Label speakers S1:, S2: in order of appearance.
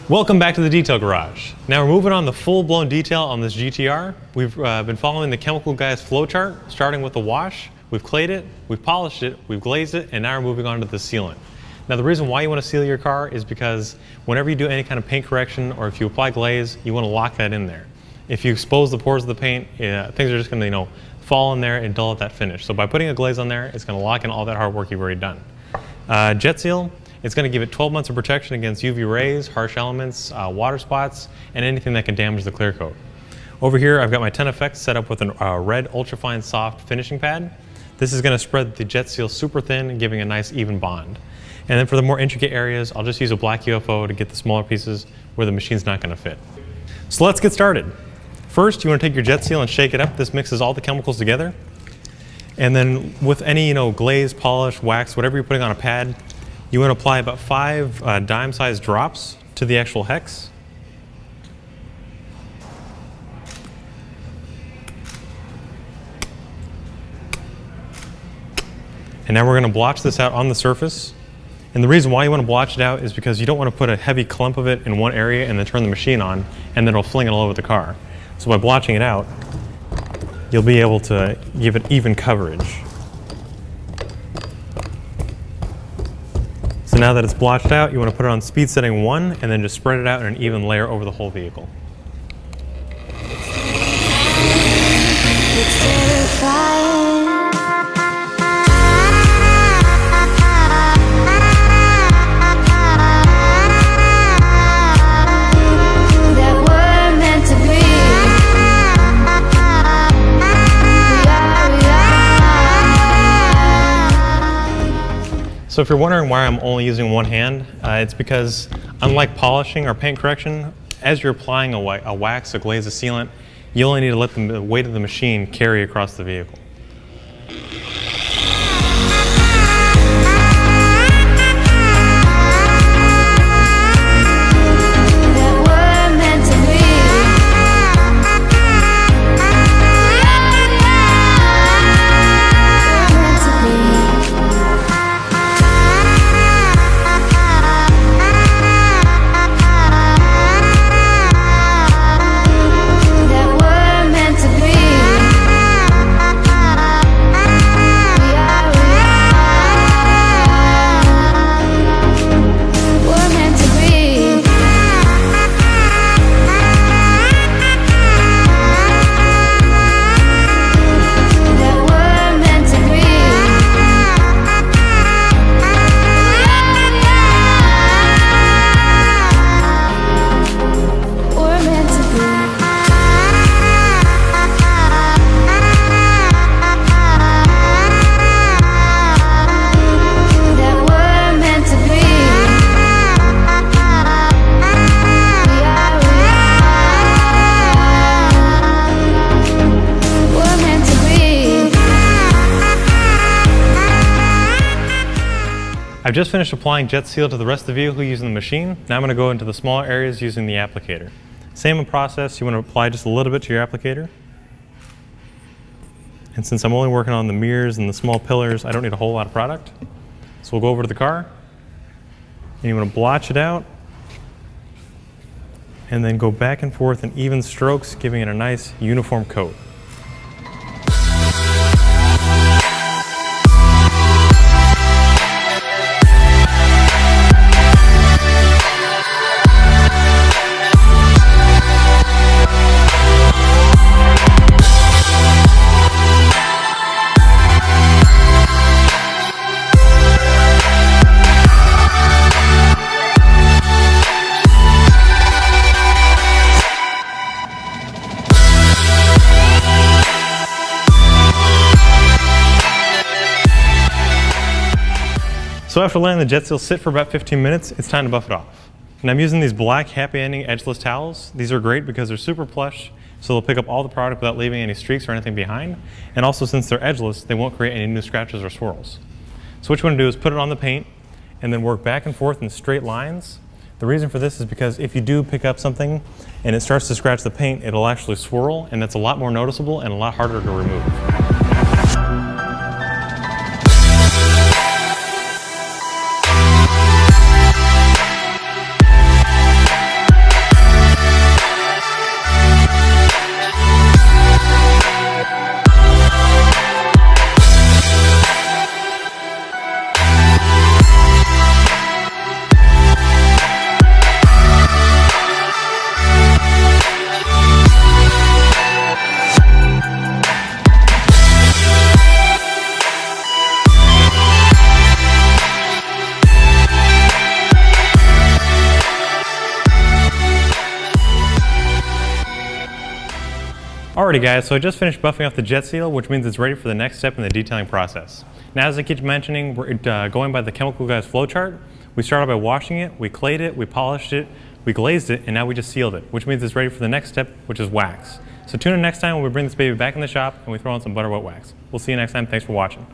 S1: Welcome back to the Detail Garage. Now we're moving on the full-blown detail on this GTR. We've been following the chemical guy's flowchart, starting with the wash. We've clayed it, we've polished it, we've glazed it, and now we're moving on to the sealant. Now the reason why you want to seal your car is because whenever you do any kind of paint correction or if you apply glaze, you want to lock that in there. If you expose the pores of the paint, things are just going to fall in there and dull at that finish. So by putting a glaze on there, it's going to lock in all that hard work you've already done. Jet seal. It's going to give it 12 months of protection against UV rays, harsh elements, water spots, and anything that can damage the clear coat. Over here, I've got my 10 Effects set up with a red ultrafine soft finishing pad. This is going to spread the jet seal super thin, giving a nice even bond. And then for the more intricate areas, I'll just use a black UFO to get the smaller pieces where the machine's not going to fit. So let's get started. First, you want to take your jet seal and shake it up. This mixes all the chemicals together. And then with any glaze, polish, wax, whatever you're putting on a pad, you want to apply about 5 dime-sized drops to the actual hex. And now we're going to blotch this out on the surface. And the reason why you want to blotch it out is because you don't want to put a heavy clump of it in one area and then turn the machine on, and then it'll fling it all over the car. So by blotching it out, you'll be able to give it even coverage. So now that it's blotched out, you want to put it on speed setting 1 and then just spread it out in an even layer over the whole vehicle. So if you're wondering why I'm only using one hand, it's because unlike polishing or paint correction, as you're applying a wax, a glaze, a sealant, you only need to let the weight of the machine carry across the vehicle. I've just finished applying jet seal to the rest of the vehicle using the machine. Now I'm going to go into the smaller areas using the applicator. Same process, you want to apply just a little bit to your applicator. And since I'm only working on the mirrors and the small pillars, I don't need a whole lot of product. So we'll go over to the car, and you want to blotch it out, and then go back and forth in even strokes, giving it a nice uniform coat. So after letting the jet seal sit for about 15 minutes, it's time to buff it off. And I'm using these black happy ending edgeless towels. These are great because they're super plush, so they'll pick up all the product without leaving any streaks or anything behind. And also since they're edgeless, they won't create any new scratches or swirls. So what you want to do is put it on the paint and then work back and forth in straight lines. The reason for this is because if you do pick up something and it starts to scratch the paint, it'll actually swirl, and that's a lot more noticeable and a lot harder to remove. Alrighty guys, so I just finished buffing off the jet seal, which means it's ready for the next step in the detailing process. Now, as I keep mentioning, we're going by the Chemical Guys flowchart. We started by washing it, we clayed it, we polished it, we glazed it, and now we just sealed it, which means it's ready for the next step, which is wax. So tune in next time when we bring this baby back in the shop and we throw on some butter wet wax. We'll see you next time. Thanks for watching.